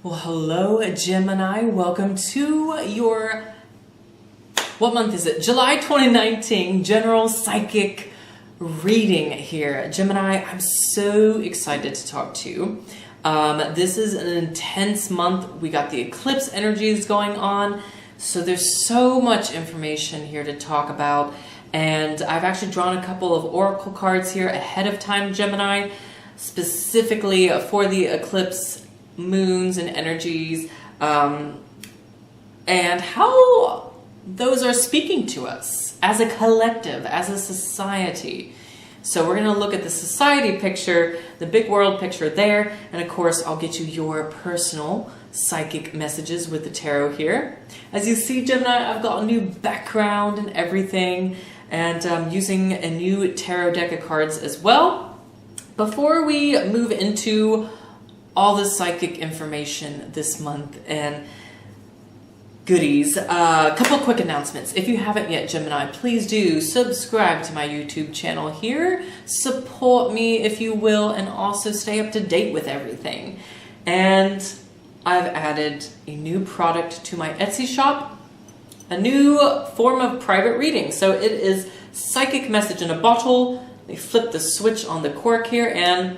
Well, hello, Gemini. Welcome to your, what month is it? July 2019 General Psychic reading here. Gemini, I'm so excited to talk to you. This is an intense month. We got the eclipse energies going on. So there's so much information here to talk about. And I've actually drawn a couple of oracle cards here ahead of time, Gemini, specifically for the eclipse moons and energies, and how those are speaking to us as a collective, as a society. So we're going to look at the society picture, the big world picture there, and of course I'll get you your personal psychic messages with the tarot here. As you see, Gemini, I've got a new background and everything, and I'm using a new tarot deck of cards as well. Before we move into all the psychic information this month and goodies, a couple quick announcements. If you haven't yet, Gemini, please do subscribe to my YouTube channel here. Support me if you will, and also stay up to date with everything. And I've added a new product to my Etsy shop, a new form of private reading. So it is psychic message in a bottle. They flip the switch on the cork here and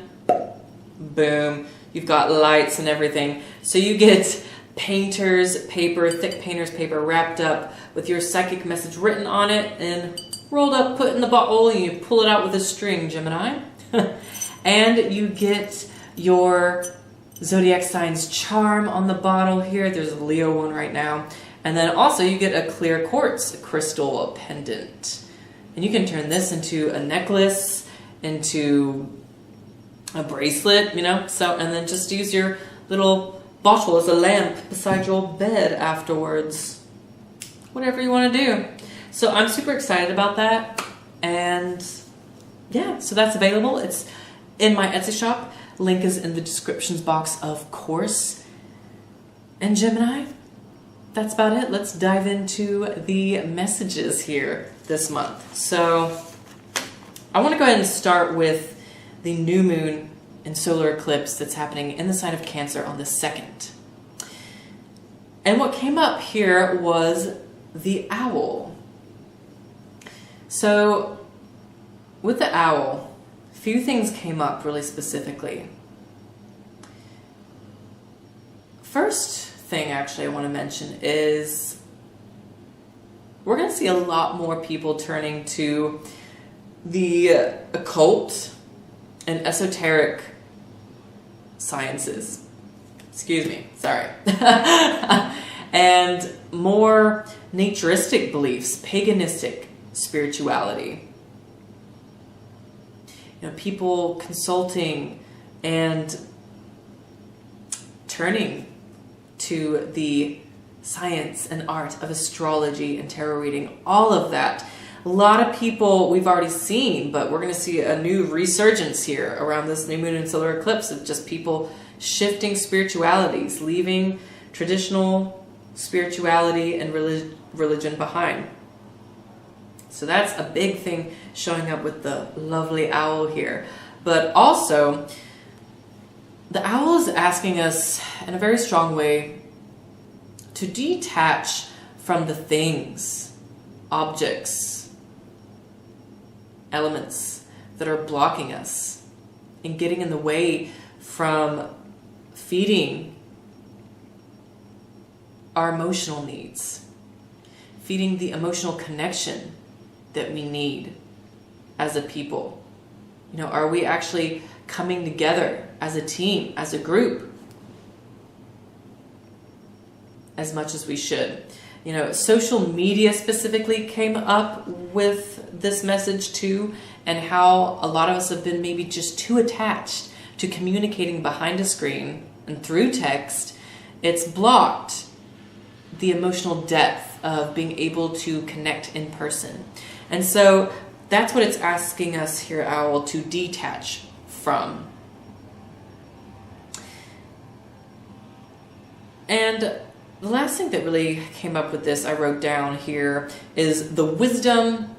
boom. You've got lights and everything. So you get painter's paper, thick painter's paper wrapped up with your psychic message written on it and rolled up, put in the bottle, and you pull it out with a string, Gemini. And you get your zodiac signs charm on the bottle here. There's a Leo one right now. And then also you get a clear quartz crystal pendant. And you can turn this into a necklace, into a bracelet, you know, so, and then just use your little bottle as a lamp beside your bed afterwards. Whatever you want to do. So I'm super excited about that. And yeah, so that's available. It's in my Etsy shop. Link is in the descriptions box, of course. And Gemini, that's about it. Let's dive into the messages here this month. So I want to go ahead and start with the new moon and solar eclipse that's happening in the sign of Cancer on the 2nd. And what came up here was the owl. So with the owl, a few things came up really specifically. First thing actually I want to mention is we're going to see a lot more people turning to the occult and esoteric sciences. Excuse me, sorry. And more naturistic beliefs, paganistic spirituality. You know, people consulting and turning to the science and art of astrology and tarot reading, all of that. A lot of people we've already seen, but we're going to see a new resurgence here around this new moon and solar eclipse of just people shifting spiritualities, leaving traditional spirituality and religion behind. So that's a big thing showing up with the lovely owl here. But also, the owl is asking us in a very strong way to detach from the things, objects, elements that are blocking us and getting in the way from feeding our emotional needs, feeding the emotional connection that we need as a people. You know, are we actually coming together as a team, as a group, as much as we should? You know, social media specifically came up with this message too, and how a lot of us have been maybe just too attached to communicating behind a screen and through text. It's blocked the emotional depth of being able to connect in person. And so that's what it's asking us here, Owl, to detach from. And the last thing that really came up with this, I wrote down here, is the wisdom.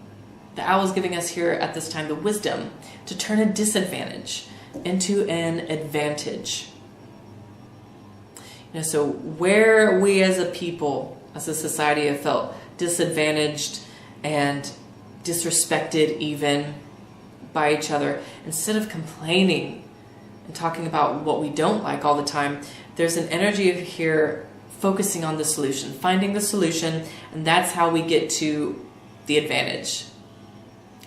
The owl is giving us here at this time the wisdom to turn a disadvantage into an advantage. So where we as a people, as a society, have felt disadvantaged and disrespected even by each other, instead of complaining and talking about what we don't like all the time, there's an energy of here focusing on the solution, finding the solution, and that's how we get to the advantage,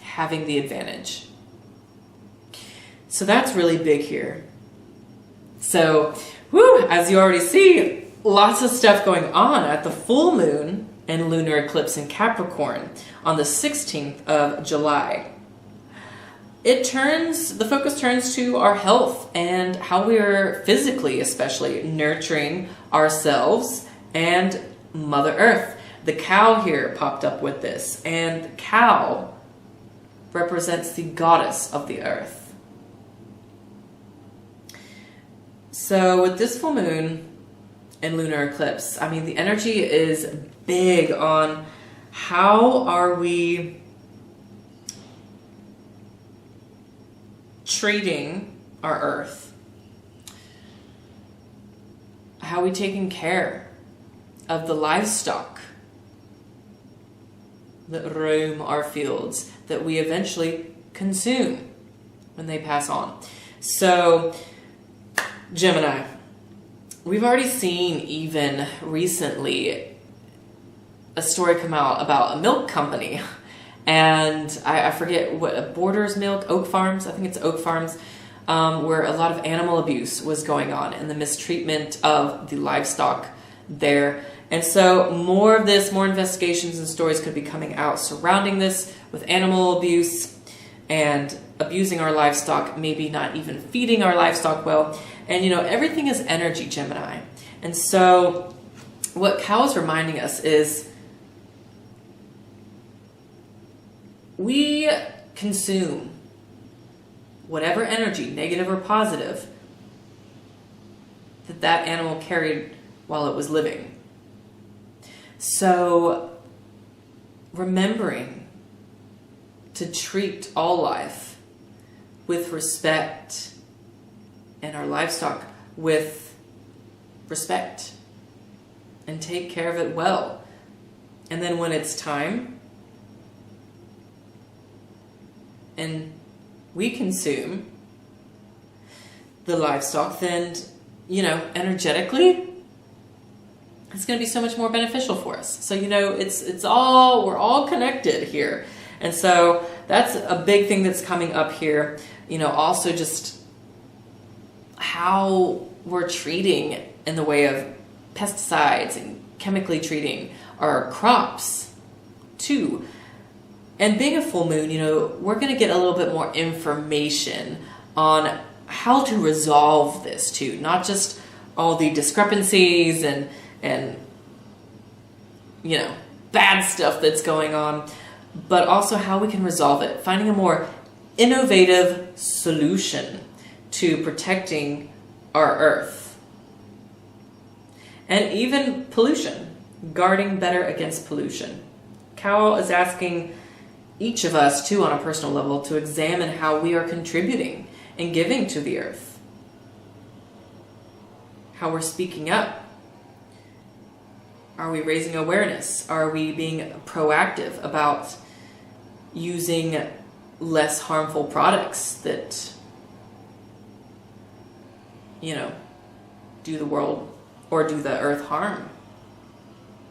having the advantage. So that's really big here. So, as you already see, lots of stuff going on at the full moon and lunar eclipse in Capricorn on the 16th of July. The focus turns to our health and how we are physically, especially, nurturing ourselves and Mother Earth. The cow here popped up with this, and the cow represents the goddess of the earth. So with this full moon and lunar eclipse, I mean, the energy is big on how are we treating our earth? How are we taking care of the livestock that roam our fields, that we eventually consume when they pass on? So, Gemini, we've already seen even recently a story come out about a milk company, and I forget what, Borders Milk, Oak Farms, I think it's Oak Farms, where a lot of animal abuse was going on and the mistreatment of the livestock there. And so more of this, more investigations and stories could be coming out surrounding this with animal abuse and abusing our livestock, maybe not even feeding our livestock well. And everything is energy, Gemini. And so what Cow is reminding us is we consume whatever energy, negative or positive, that animal carried while it was living. So remembering to treat all life with respect and our livestock with respect and take care of it well. And then when it's time and we consume the livestock, then, energetically, it's going to be so much more beneficial for us. So, we're all connected here. And so that's a big thing that's coming up here. Also just how we're treating in the way of pesticides and chemically treating our crops too. And being a full moon, we're going to get a little bit more information on how to resolve this too. Not just all the discrepancies and bad stuff that's going on, but also how we can resolve it. Finding a more innovative solution to protecting our earth. And even pollution, guarding better against pollution. Cow is asking each of us too, on a personal level, to examine how we are contributing and giving to the earth. How we're speaking up. Are we raising awareness? Are we being proactive about using less harmful products that, do the world or do the earth harm?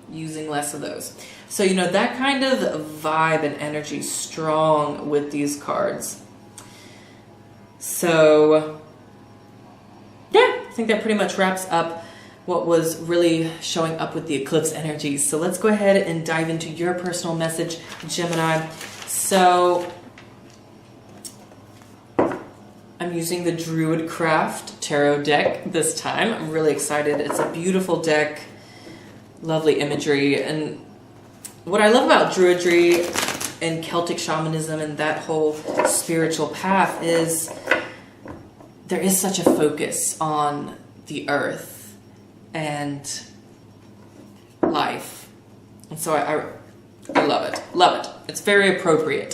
Using less of those. So, that kind of vibe and energy strong with these cards. So, yeah, I think that pretty much wraps up what was really showing up with the eclipse energies. So let's go ahead and dive into your personal message, Gemini. So I'm using the Druidcraft Tarot deck this time. I'm really excited. It's a beautiful deck, lovely imagery. And what I love about Druidry and Celtic shamanism and that whole spiritual path is there is such a focus on the earth and life. And so I love it. Love it. It's very appropriate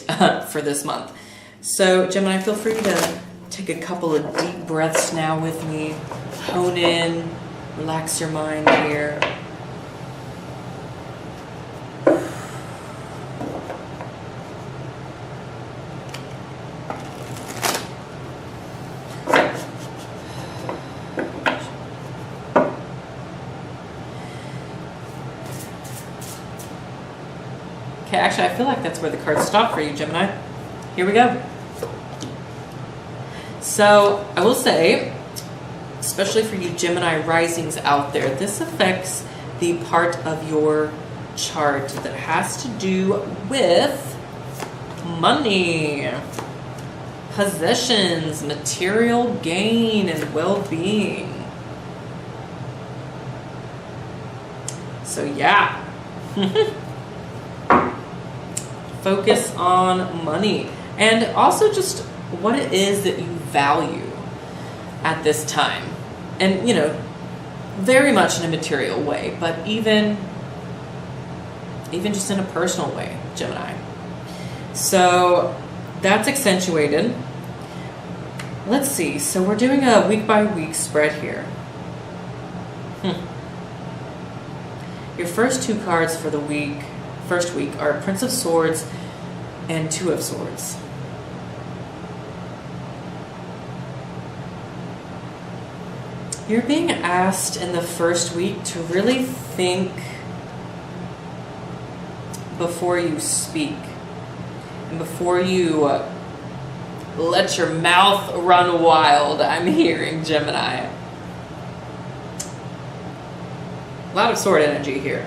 for this month. So Gemini, feel free to take a couple of deep breaths now with me. Hone in Relax your mind here. Okay, actually, I feel like that's where the cards stop for you, Gemini. Here we go. So, I will say, especially for you Gemini risings out there, this affects the part of your chart that has to do with money, possessions, material gain, and well-being. So, yeah. Focus on money and also just what it is that you value at this time. And, you know, very much in a material way, but even just in a personal way, Gemini. So that's accentuated. Let's see. So we're doing a week by week spread here. Your first two cards for the first week are Prince of Swords and Two of Swords. You're being asked in the first week to really think before you speak and before you let your mouth run wild. I'm hearing, Gemini. A lot of sword energy here.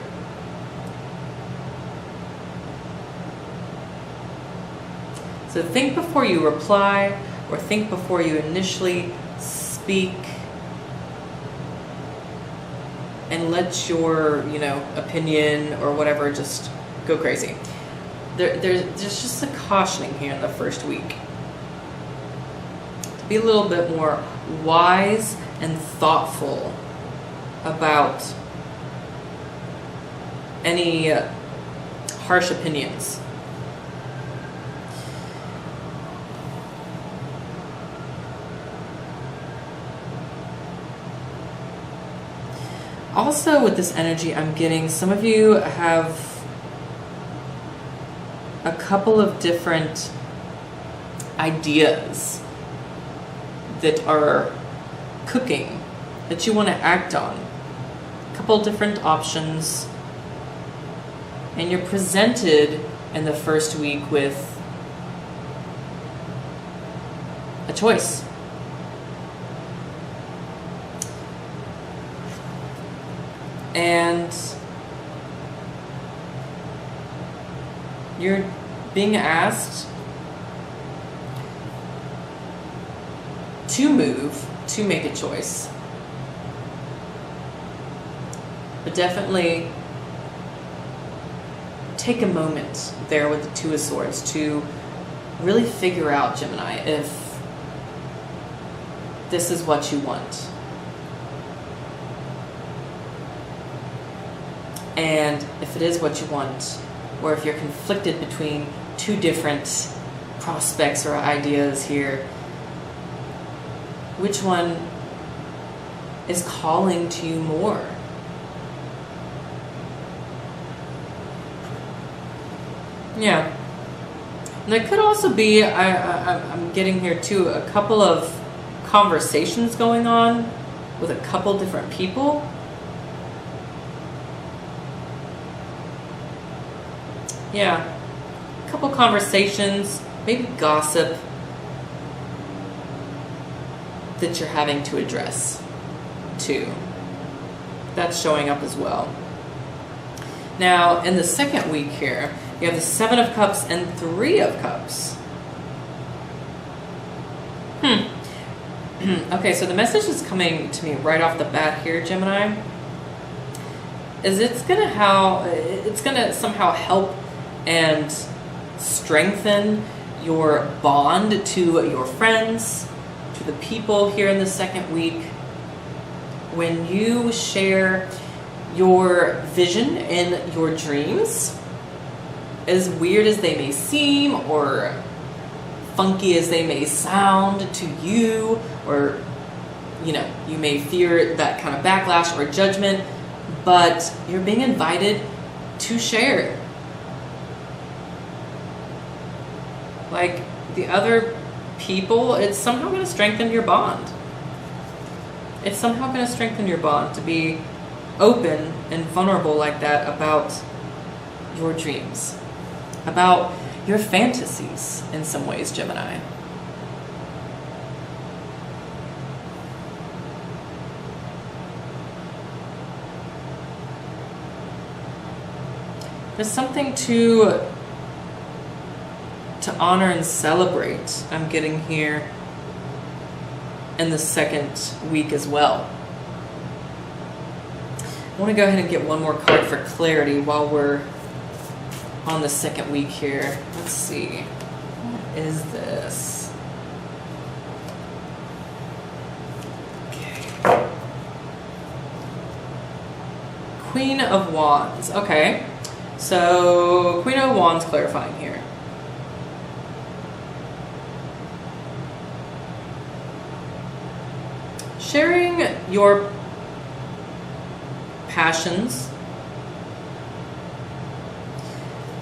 So think before you reply, or think before you initially speak, and let your, you know, opinion or whatever just go crazy. There's just a cautioning here in the first week. To be a little bit more wise and thoughtful about any harsh opinions. Also, with this energy, I'm getting some of you have a couple of different ideas that are cooking that you want to act on. A couple different options. And you're presented in the first week with a choice. And you're being asked to move, to make a choice. But definitely take a moment there with the Two of Swords to really figure out, Gemini, if this is what you want. And if it is what you want, or if you're conflicted between two different prospects or ideas here, which one is calling to you more? Yeah. And there could also be, I'm getting here too, a couple of conversations going on with a couple different people. Yeah, a couple conversations, maybe gossip that you're having to address too. That's showing up as well. Now, in the second week here, you have the Seven of Cups and Three of Cups. Okay, so the message is coming to me right off the bat here, Gemini, is it's gonna somehow help and strengthen your bond to your friends, to the people here in the second week, when you share your vision and your dreams, as weird as they may seem or funky as they may sound to you, or you know, you may fear that kind of backlash or judgment, but you're being invited to share. Like the other people, it's somehow going to strengthen your bond. It's somehow going to strengthen your bond to be open and vulnerable like that about your dreams, about your fantasies in some ways, Gemini. There's something to honor and celebrate I'm getting here in the second week as well. I want to go ahead and get one more card for clarity while we're on the second week here. Let's see. What is this? Okay. Queen of Wands. Okay. So, Queen of Wands clarifying here. Sharing your passions,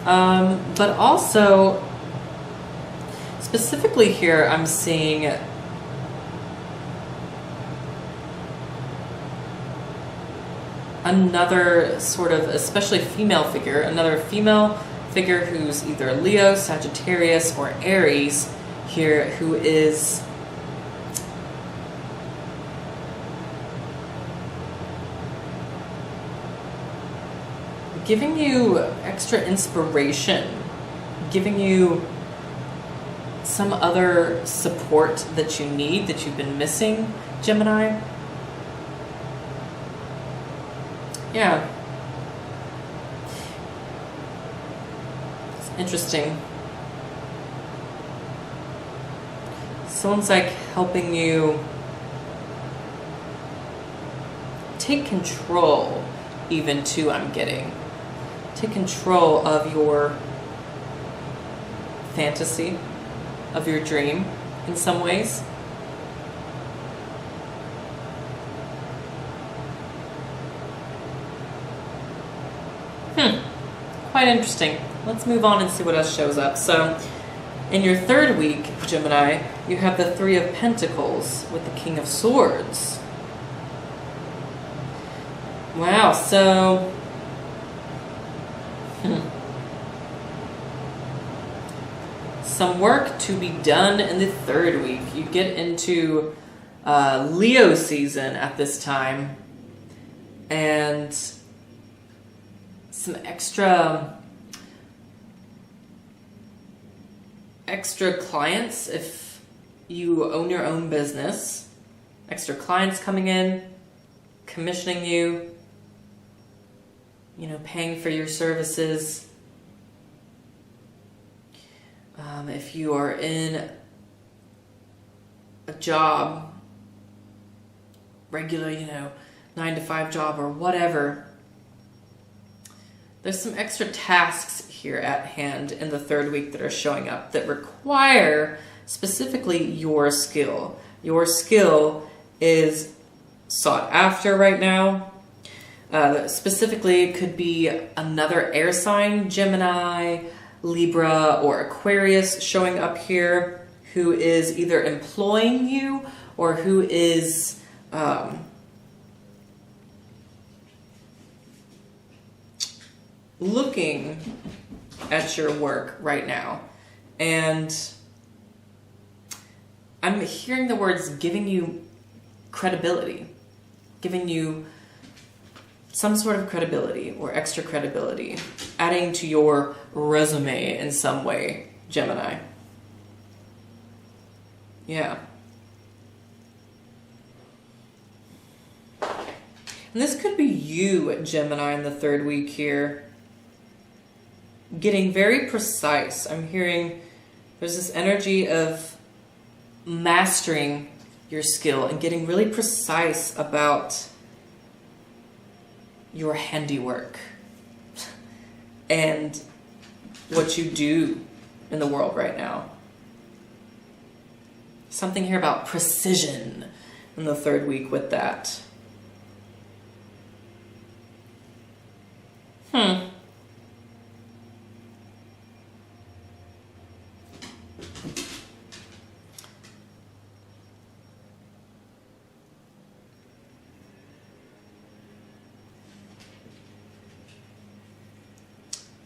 but also specifically here I'm seeing another sort of, especially female figure, another female figure who's either Leo, Sagittarius, or Aries here, who is giving you extra inspiration, giving you some other support that you need, that you've been missing, Gemini. Yeah. It's interesting. Someone's like helping you take control, even too, I'm getting. Take control of your fantasy, of your dream in some ways. Quite interesting. Let's move on and see what else shows up. So, in your third week, Gemini, you have the Three of Pentacles with the King of Swords. Wow, so some work to be done in the third week. You get into Leo season at this time, and some extra clients if you own your own business. Extra clients coming in, commissioning you, paying for your services. If you are in a job, regular, 9-to-5 job or whatever, there's some extra tasks here at hand in the third week that are showing up that require specifically your skill. Your skill is sought after right now. Specifically, it could be another air sign, Gemini, Libra, or Aquarius showing up here, who is either employing you or who is looking at your work right now. And I'm hearing the words giving you credibility, giving you some sort of credibility or extra credibility, adding to your resume in some way, Gemini. Yeah. And this could be you, Gemini, in the third week here. Getting very precise. I'm hearing there's this energy of mastering your skill and getting really precise about your handiwork and what you do in the world right now. Something here about precision, in the third week with that.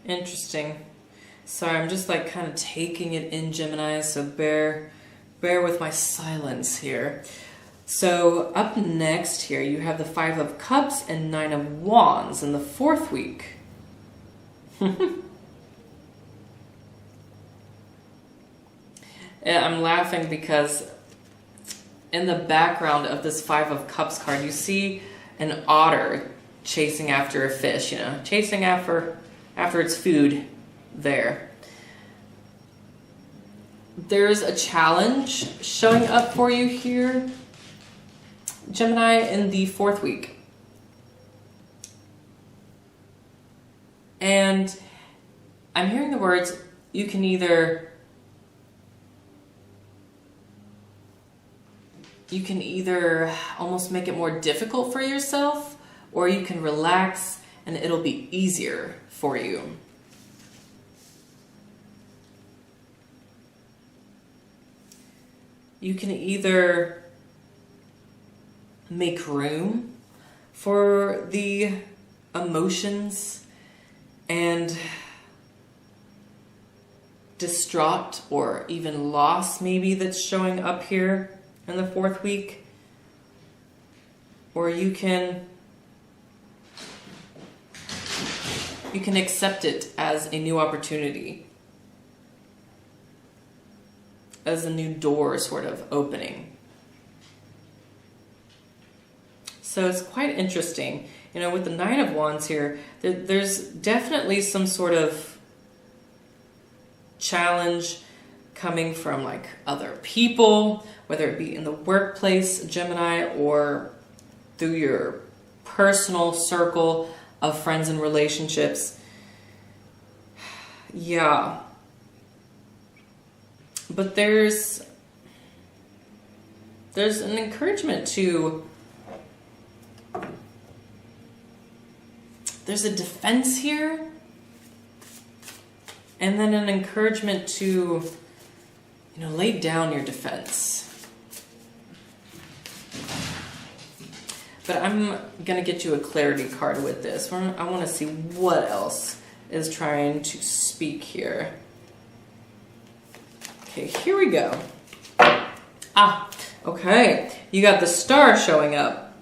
Interesting. Sorry, I'm just like kind of taking it in, Gemini, so bear with my silence here. So up next here, you have the 5 of Cups and 9 of Wands in the 4th week. Yeah, I'm laughing because in the background of this 5 of Cups card, you see an otter chasing after a fish, you know, chasing after its food there. There's a challenge showing up for you here, Gemini, in the 4th week. And I'm hearing the words, you can either almost make it more difficult for yourself, or you can relax and it'll be easier for you. You can either make room for the emotions and distraught or even loss maybe that's showing up here in the 4th week, or you can accept it as a new opportunity, as a new door sort of opening. So it's quite interesting. You know, with the 9 of Wands here, there's definitely some sort of challenge coming from like other people, whether it be in the workplace, Gemini, or through your personal circle of friends and relationships. Yeah. But there's an encouragement to, there's a defense here, and then an encouragement to, you know, lay down your defense. But I'm going to get you a clarity card with this. I want to see what else is trying to speak here. Okay, here we go. Okay. You got the Star showing up.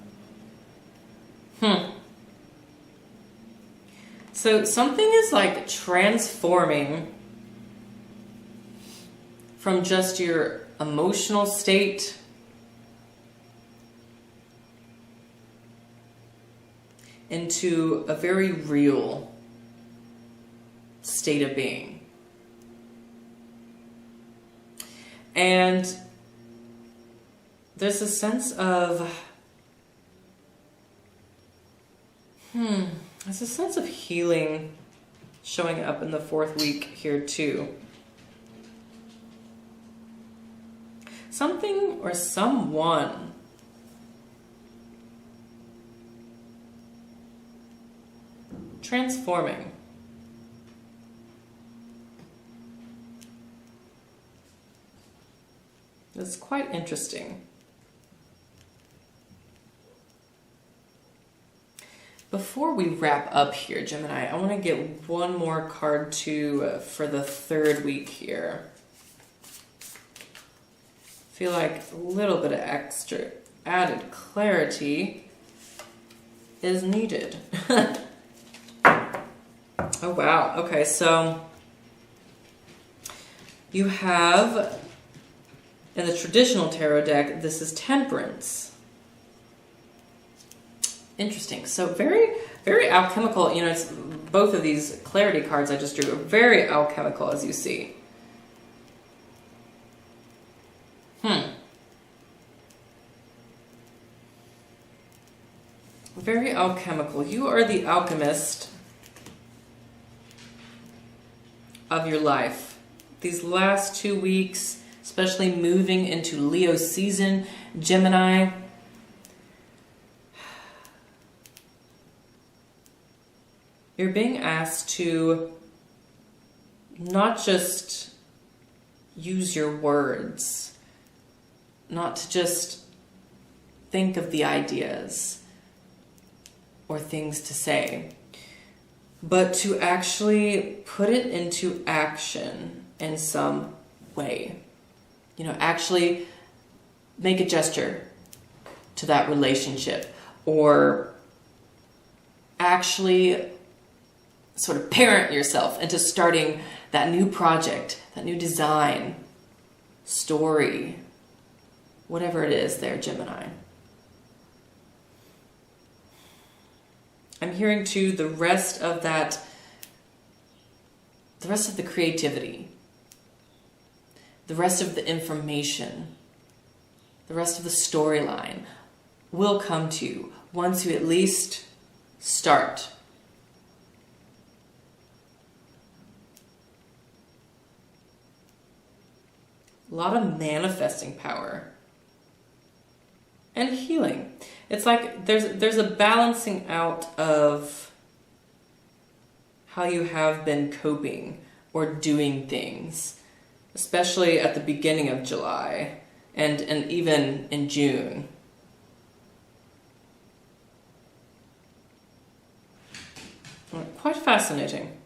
So something is like transforming from just your emotional state into a very real state of being. And there's a sense of, there's a sense of healing showing up in the 4th week here too. Something or someone transforming. It's quite interesting. Before we wrap up here, Gemini, I want to get one more card for the 3rd week here. I feel like a little bit of extra added clarity is needed. Oh, wow. Okay, so you have, in the traditional tarot deck, this is Temperance. Interesting. So very, very alchemical. You know, it's both of these clarity cards I just drew are very alchemical, as you see. Very alchemical. You are the alchemist of your life. These last 2 weeks, especially moving into Leo season, Gemini, You're being asked to not just use your words, not to just think of the ideas or things to say, but to actually put it into action in some way. You know, actually make a gesture to that relationship, or actually sort of parent yourself into starting that new project, that new design, story, whatever it is there, Gemini. I'm hearing too the rest of the creativity, the rest of the information, the rest of the storyline will come to you once you at least start. A lot of manifesting power and healing. It's like there's a balancing out of how you have been coping or doing things, especially at the beginning of July and even in June. Quite fascinating.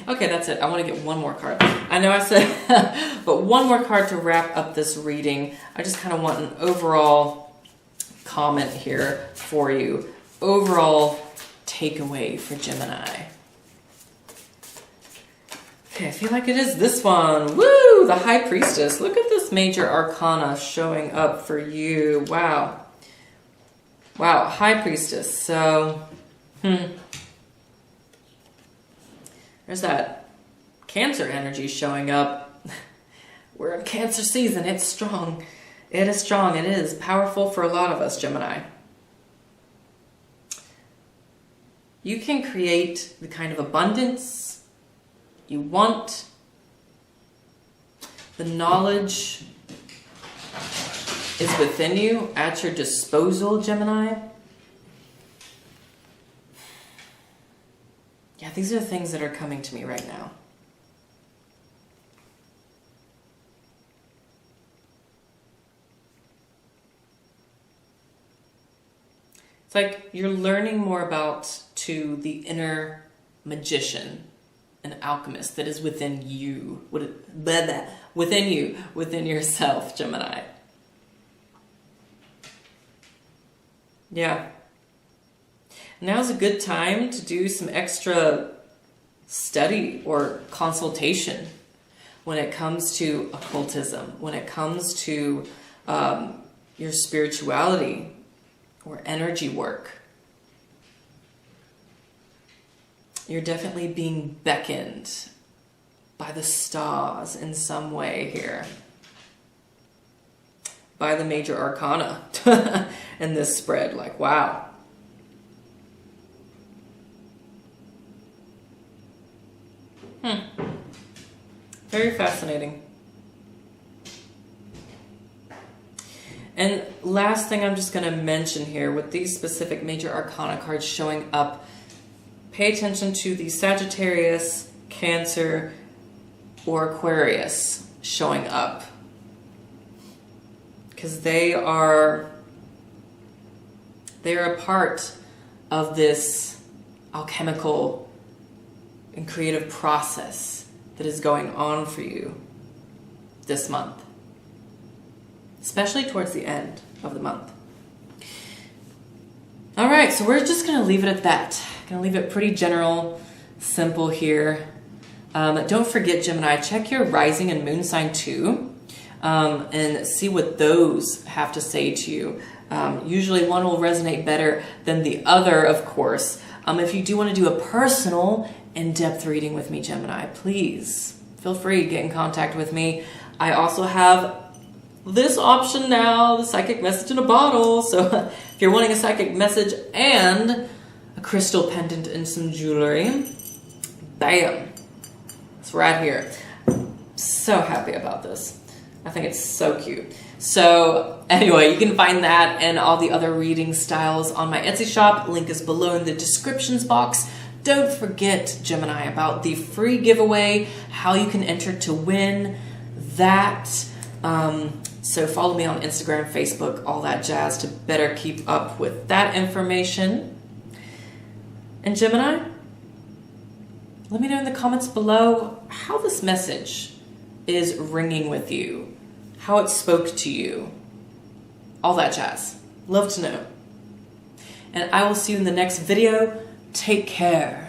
Okay, that's it. I want to get one more card. I know I said, but one more card to wrap up this reading. I just kind of want an overall comment here for you. Overall takeaway for Gemini. Okay, I feel like it is this one. Woo! The High Priestess. Look at this major arcana showing up for you. Wow. Wow, High Priestess. So, there's that Cancer energy showing up. We're in Cancer season. It's strong. It is strong. It is powerful for a lot of us, Gemini. You can create the kind of abundance you want. The knowledge is within you, at your disposal, Gemini. Yeah, these are the things that are coming to me right now. It's like you're learning more about the inner magician, an alchemist that is within you, within yourself, Gemini. Yeah. Now's a good time to do some extra study or consultation when it comes to occultism, when it comes to your spirituality or energy work. You're definitely being beckoned by the stars in some way here. By the major arcana in this spread. Like, wow. Very fascinating. And last thing I'm just going to mention here with these specific major arcana cards showing up, pay attention to the Sagittarius, Cancer, or Aquarius showing up. Because they are a part of this alchemical and creative process that is going on for you this month. Especially towards the end of the month. All right, so we're just going to leave it at that. Going to leave it pretty general, simple here. Don't forget, Gemini, check your rising and moon sign too, and see what those have to say to you. Usually one will resonate better than the other, of course. If you do want to do a personal, in-depth reading with me, Gemini, please feel free to get in contact with me. I also have this option now, the psychic message in a bottle. So if you're wanting a psychic message and a crystal pendant and some jewelry, bam, it's right here. So happy about this. I think it's so cute. So anyway, you can find that and all the other reading styles on my Etsy shop. Link is below in the descriptions box. don't forget, Gemini, about the free giveaway, how you can enter to win that. So follow me on Instagram, Facebook, all that jazz to better keep up with that information. And Gemini, let me know in the comments below how this message is ringing with you, how it spoke to you, all that jazz. Love to know. And I will see you in the next video. Take care.